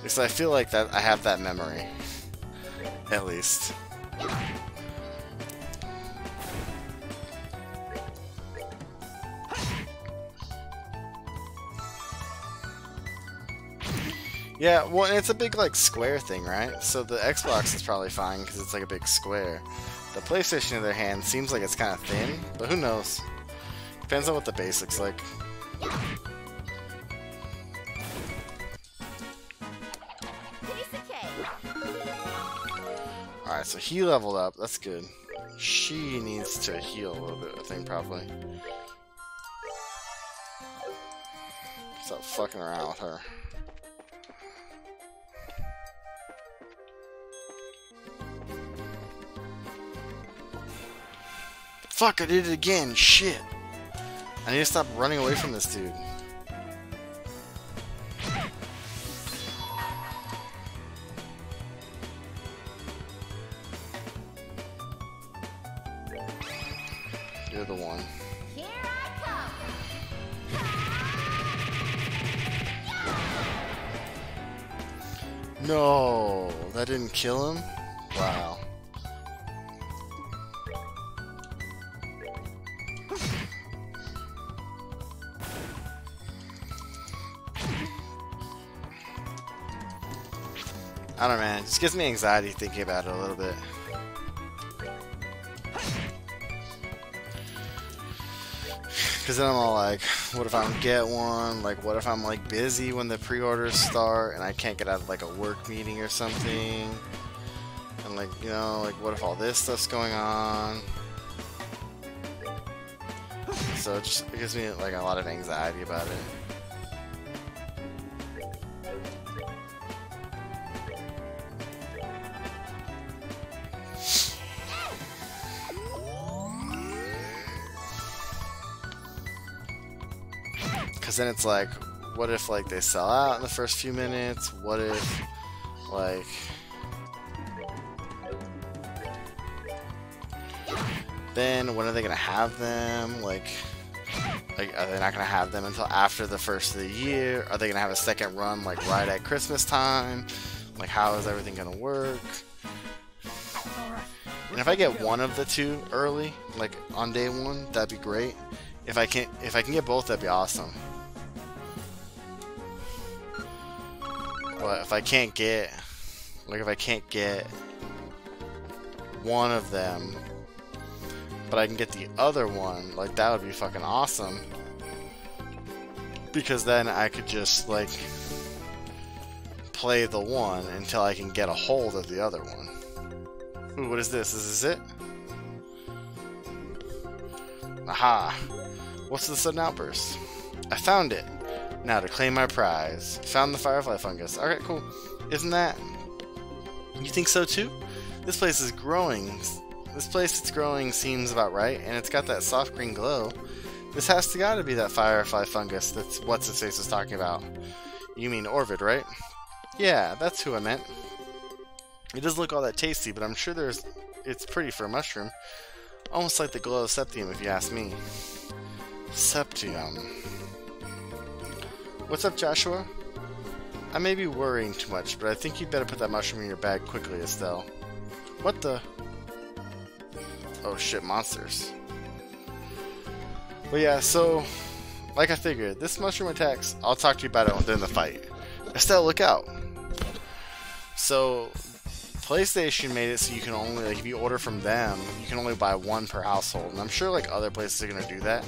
Because I feel like that I have that memory, at least. Yeah, well, and it's a big like square thing, right? So the Xbox is probably fine because it's like a big square. The PlayStation, on the other hand, seems like it's kind of thin, but who knows? Depends on what the base looks like. Alright, so he leveled up. That's good. She needs to heal a little bit, I think, probably. Stop fucking around with her. Fuck, I did it again. Shit. I need to stop running away from this dude. You're the one. Here I come. No, that didn't kill him? Wow. I don't know, man. It just gives me anxiety thinking about it a little bit. Because then I'm all like, what if I don't get one? Like, what if I'm like busy when the pre-orders start and I can't get out of like a work meeting or something? And like, you know, like what if all this stuff's going on? So it gives me like a lot of anxiety about it. Because then it's like, what if like they sell out in the first few minutes? What if like then when are they gonna have them? Like are they not gonna have them until after the first of the year? Are they gonna have a second run like right at Christmas time? Like how is everything gonna work? And if I get one of the two early, like on day one, that'd be great. If I can get both, that'd be awesome. But if I can't get one of them, but I can get the other one, like that would be fucking awesome. Because then I could just like play the one until I can get a hold of the other one. Ooh, what is this? Is this it? Aha! What's the sudden outburst? I found it! Now to claim my prize. Found the firefly fungus. Alright, cool. Isn't that... You think so too? This place is growing. This place it's growing seems about right, and it's got that soft green glow. This has to gotta be that firefly fungus that's what's-his-face was talking about. You mean Orvid, right? Yeah, that's who I meant. It doesn't look all that tasty, but I'm sure it's pretty for a mushroom. Almost like the glow of Septium, if you ask me. Septium. What's up, Joshua? I may be worrying too much, but I think you'd better put that mushroom in your bag quickly, Estelle. What the? Oh shit, monsters. But yeah, so, like I figured, this mushroom attacks, I'll talk to you about it during the fight. Estelle, look out! So, PlayStation made it so you can only, like, if you order from them, you can only buy one per household. And I'm sure, like, other places are gonna do that.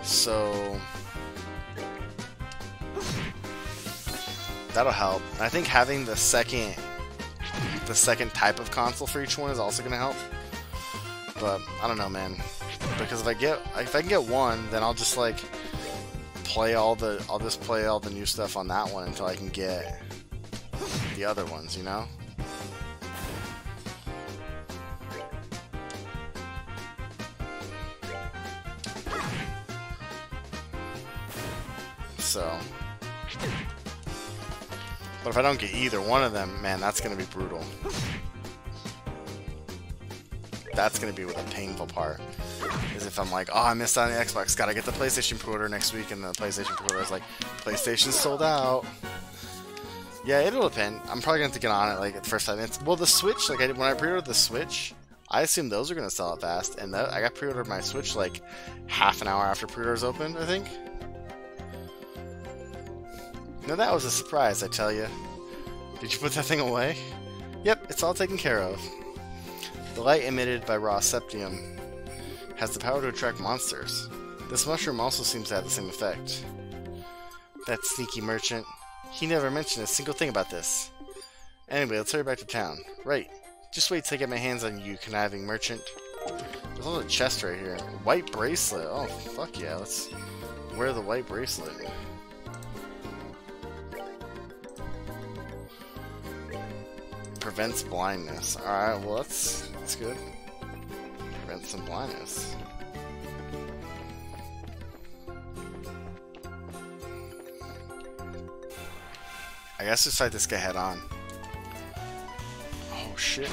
So that'll help. And I think having the second type of console for each one is also gonna help. But I don't know, man. Because if I can get one, then I'll just like play all the new stuff on that one until I can get the other ones, you know? So, but if I don't get either one of them, man, that's gonna be brutal. That's gonna be the painful part. Is if I'm like, oh, I missed out on the Xbox, gotta get the PlayStation pre-order next week, and the PlayStation pre-order is like, PlayStation's sold out. Yeah, it'll depend. I'm probably gonna have to get on it like at the first 5 minutes. Well, the Switch, like when I pre-ordered the Switch, I assume those are gonna sell it fast, and I got pre-ordered my Switch like half an hour after pre-orders opened, I think. Now that was a surprise, I tell you. Did you put that thing away? Yep, it's all taken care of. The light emitted by raw septium has the power to attract monsters. This mushroom also seems to have the same effect. That sneaky merchant. He never mentioned a single thing about this. Anyway, let's hurry back to town. Right. Just wait till I get my hands on you, conniving merchant. There's a little chest right here. White bracelet. Oh, fuck yeah. Let's wear the white bracelet. Prevents blindness. Alright, well that's good. Prevents some blindness. I guess just fight this guy head on. Oh shit.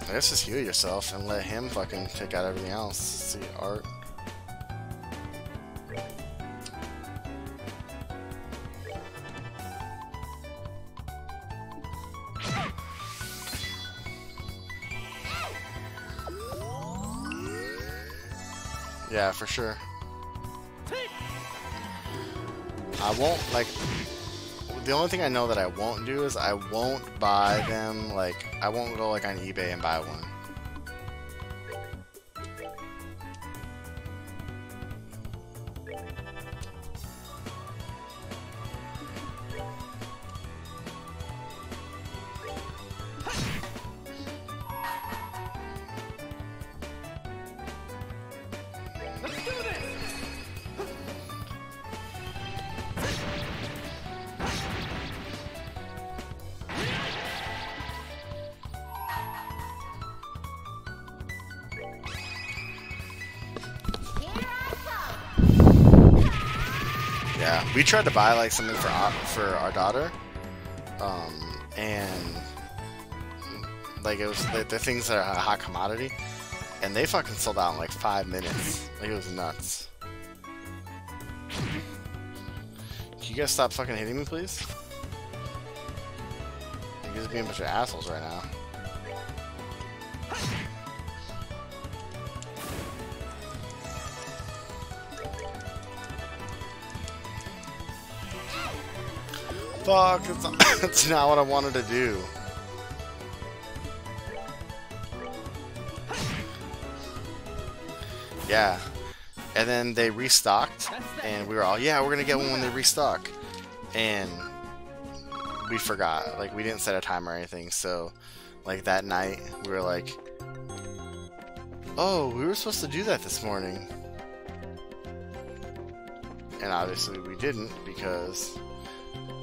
I guess just heal yourself and let him fucking take out everything else. See, art. Yeah, for sure. I won't, like, the only thing I know that I won't do is I won't buy them, like, I won't go, like, on eBay and buy one. Yeah, we tried to buy like something for our daughter, and like it was the things that are a hot commodity, and they fucking sold out in like 5 minutes. Like it was nuts. Can you guys stop fucking hitting me, please? You guys are being a bunch of assholes right now. Fuck, that's not what I wanted to do. Yeah. And then they restocked, and we were all, yeah, we're gonna get one when they restock. And we forgot. Like, we didn't set a time or anything, so, like, that night, we were like, oh, we were supposed to do that this morning. And obviously we didn't, because...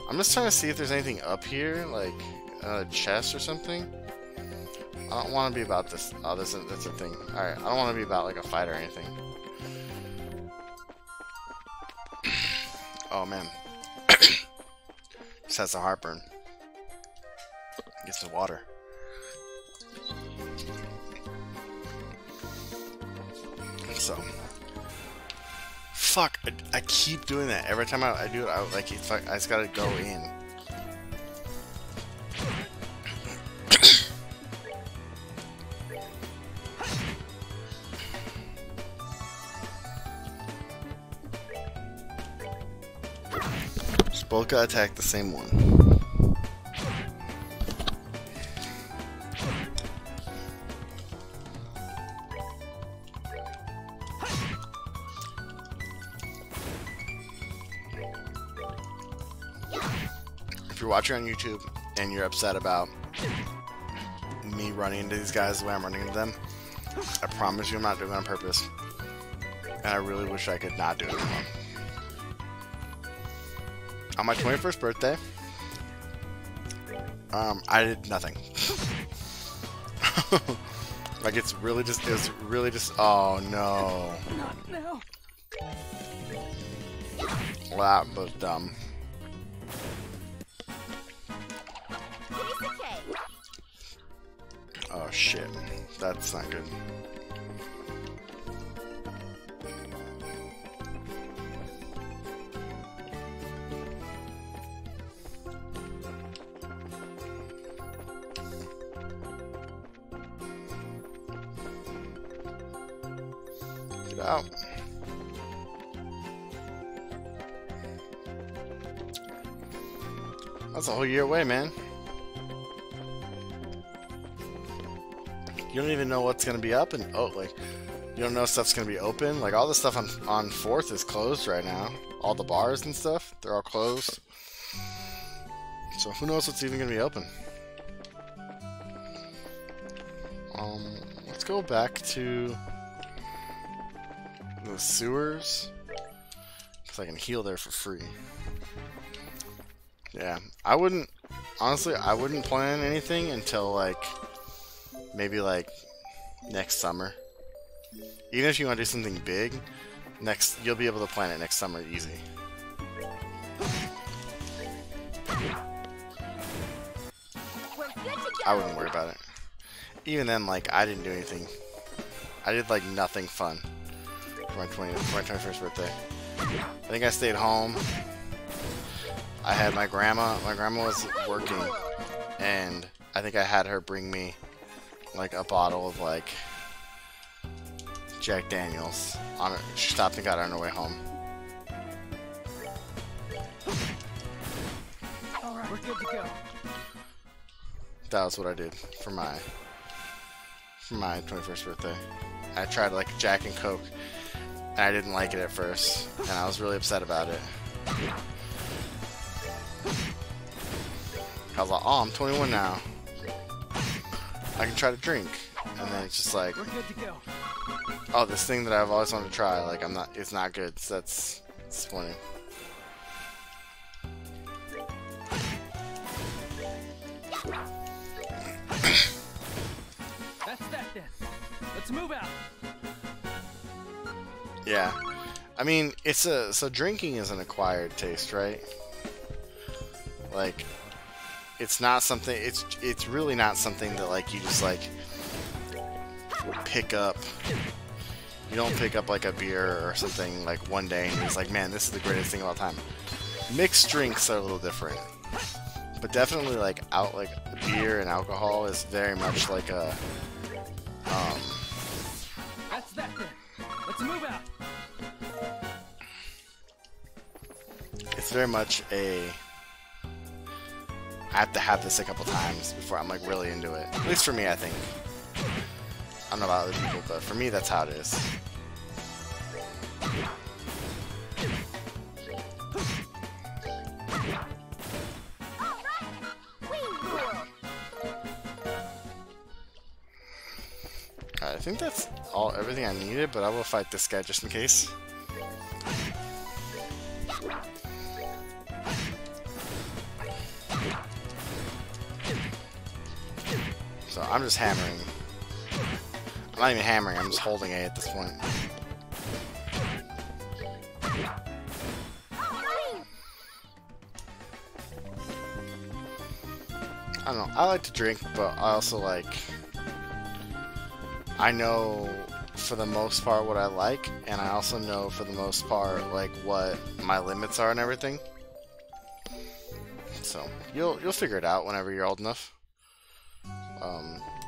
I'm just trying to see if there's anything up here, like a chest or something. I don't want to be about this. Oh, that's a thing. Alright, I don't want to be about like a fight or anything. Oh man. Just has a heartburn. Get some water. So. Fuck, I keep doing that. Every time I do it, I like it. Fuck, I just gotta go in. Just both gotta attack the same one. If you're watching on YouTube and you're upset about me running into these guys the way I'm running into them, I promise you I'm not doing it on purpose. And I really wish I could not do it anymore. On my 21st birthday, I did nothing. Like it's really just, oh no. Not now. Well, that was dumb. Oh shit, that's not good. Get out. That's a whole year away, man. You don't even know what's gonna be up, and oh, like you don't know if stuff's gonna be open. Like all the stuff on 4th is closed right now. All the bars and stuff, they're all closed. So who knows what's even gonna be open? Let's go back to the sewers, because I can heal there for free. Yeah, honestly, I wouldn't plan anything until, like, maybe, like, next summer. Even if you want to do something big, you'll be able to plan it next summer easy. We're good to go. I wouldn't worry about it. Even then, like, I didn't do anything. I did, like, nothing fun for my 21st birthday. I think I stayed home. I had my grandma. My grandma was working, and I think I had her bring me, like, a bottle of, like, Jack Daniels. She stopped and got it on her way home. All right, we're good to go. That was what I did for my 21st birthday. I tried, like, Jack and Coke, and I didn't like it at first, and I was really upset about it. I was like, oh, I'm 21 now. I can try to drink. And then it's just like, We're good to go. oh, this thing that I've always wanted to try, like, it's not good, so that's disappointing. That's that then. Let's move out. Yeah. I mean, so drinking is an acquired taste, right? Like, it's not something, it's really not something that, like, you just, like, pick up. You don't pick up, like, a beer or something, like, one day and you're just like, man, this is the greatest thing of all time. Mixed drinks are a little different. But definitely, like, beer and alcohol is very much like a, That's that then. Let's move out. it's very much I have to have this a couple times before I'm, like, really into it. At least for me, I think. I don't know about other people, but for me, that's how it is. Alright, I think that's everything I needed, but I will fight this guy just in case. So I'm just hammering. I'm not even hammering, I'm just holding A at this point. I don't know, I like to drink, but I also like... I know for the most part what I like, and I also know for the most part, like, what my limits are and everything. So, you'll figure it out whenever you're old enough.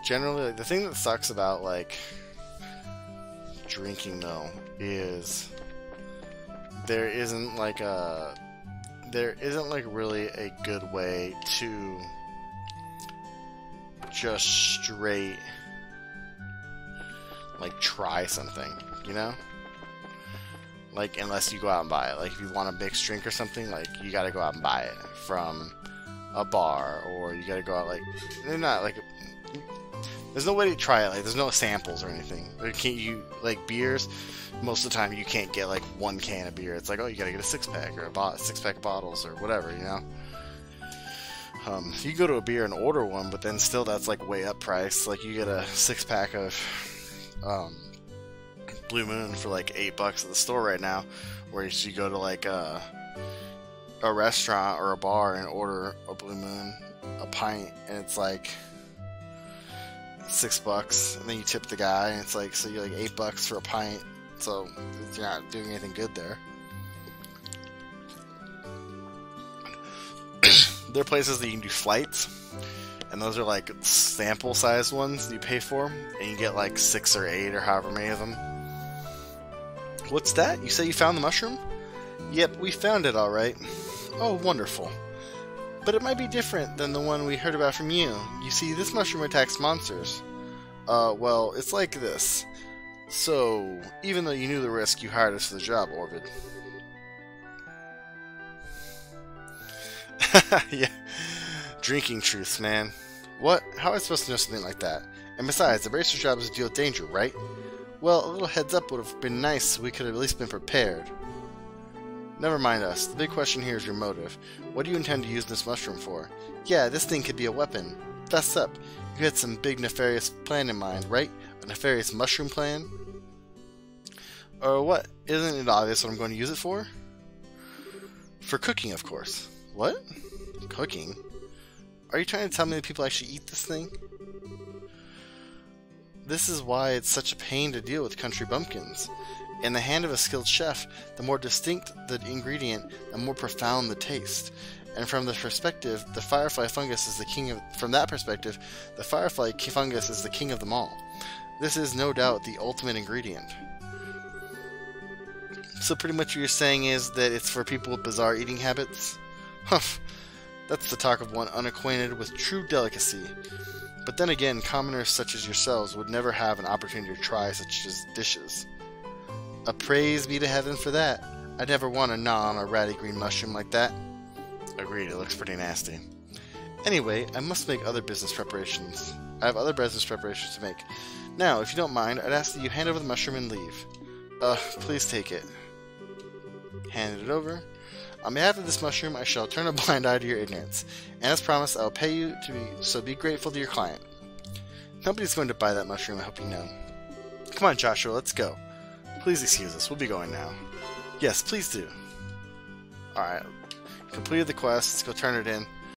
Generally, like, the thing that sucks about, like, drinking, though, is there isn't, like, really a good way to just straight, like, try something, you know? Like, unless you go out and buy it. Like, if you want a mixed drink or something, like, you gotta go out and buy it from a bar, or you gotta go out, like, they're not, like, there's no way to try it, like, there's no samples or anything. Like, beers, most of the time you can't get, like, one can of beer. It's like, oh, you gotta get a six-pack, or a six-pack of bottles, or whatever, you know? You go to a beer and order one, but then still that's, like, way up price. Like, you get a six-pack of Blue Moon for like $8 at the store right now, whereas you go to like a restaurant or a bar and order a Blue Moon, a pint, and it's like $6, and then you tip the guy, and it's like, so you're like $8 for a pint, so you're not doing anything good there. There are places that you can do flights, and those are like sample sized ones that you pay for, and you get like 6 or 8 or however many of them. What's that? You say you found the mushroom? Yep, we found it alright. Oh, wonderful. But it might be different than the one we heard about from you. You see, this mushroom attacks monsters. Well, it's like this. So, even though you knew the risk, you hired us for the job, Orvid. Yeah. Drinking truths, man. What? How am I supposed to know something like that? And besides, the bracer's job is to deal with danger, right? Well, a little heads up would have been nice so we could have at least been prepared. Never mind us. The big question here is your motive. What do you intend to use this mushroom for? Yeah, this thing could be a weapon. Fess up. You had some big nefarious plan in mind, right? A nefarious mushroom plan? Or what? Isn't it obvious what I'm going to use it for? For cooking, of course. What? Cooking? Are you trying to tell me that people actually eat this thing? This is why it's such a pain to deal with country bumpkins. In the hand of a skilled chef, the more distinct the ingredient, the more profound the taste. And from the perspective, the firefly fungus is the king of. From that perspective, the firefly fungus is the king of them all. This is no doubt the ultimate ingredient. So pretty much what you're saying is that it's for people with bizarre eating habits? Humph. That's the talk of one unacquainted with true delicacy. But then again, commoners such as yourselves would never have an opportunity to try such dishes. A praise be to heaven for that. I'd never want to gnaw on a ratty green mushroom like that. Agreed, it looks pretty nasty. Anyway, I must make other business preparations. I have other business preparations to make. Now, if you don't mind, I'd ask that you hand over the mushroom and leave. Please take it. Handed it over. On behalf of this mushroom, I shall turn a blind eye to your ignorance. And as promised, I will pay you so be grateful to your client. Nobody's going to buy that mushroom, I hope you know. Come on, Joshua, let's go. Please excuse us, we'll be going now. Yes, please do. Alright, completed the quest, let's go turn it in.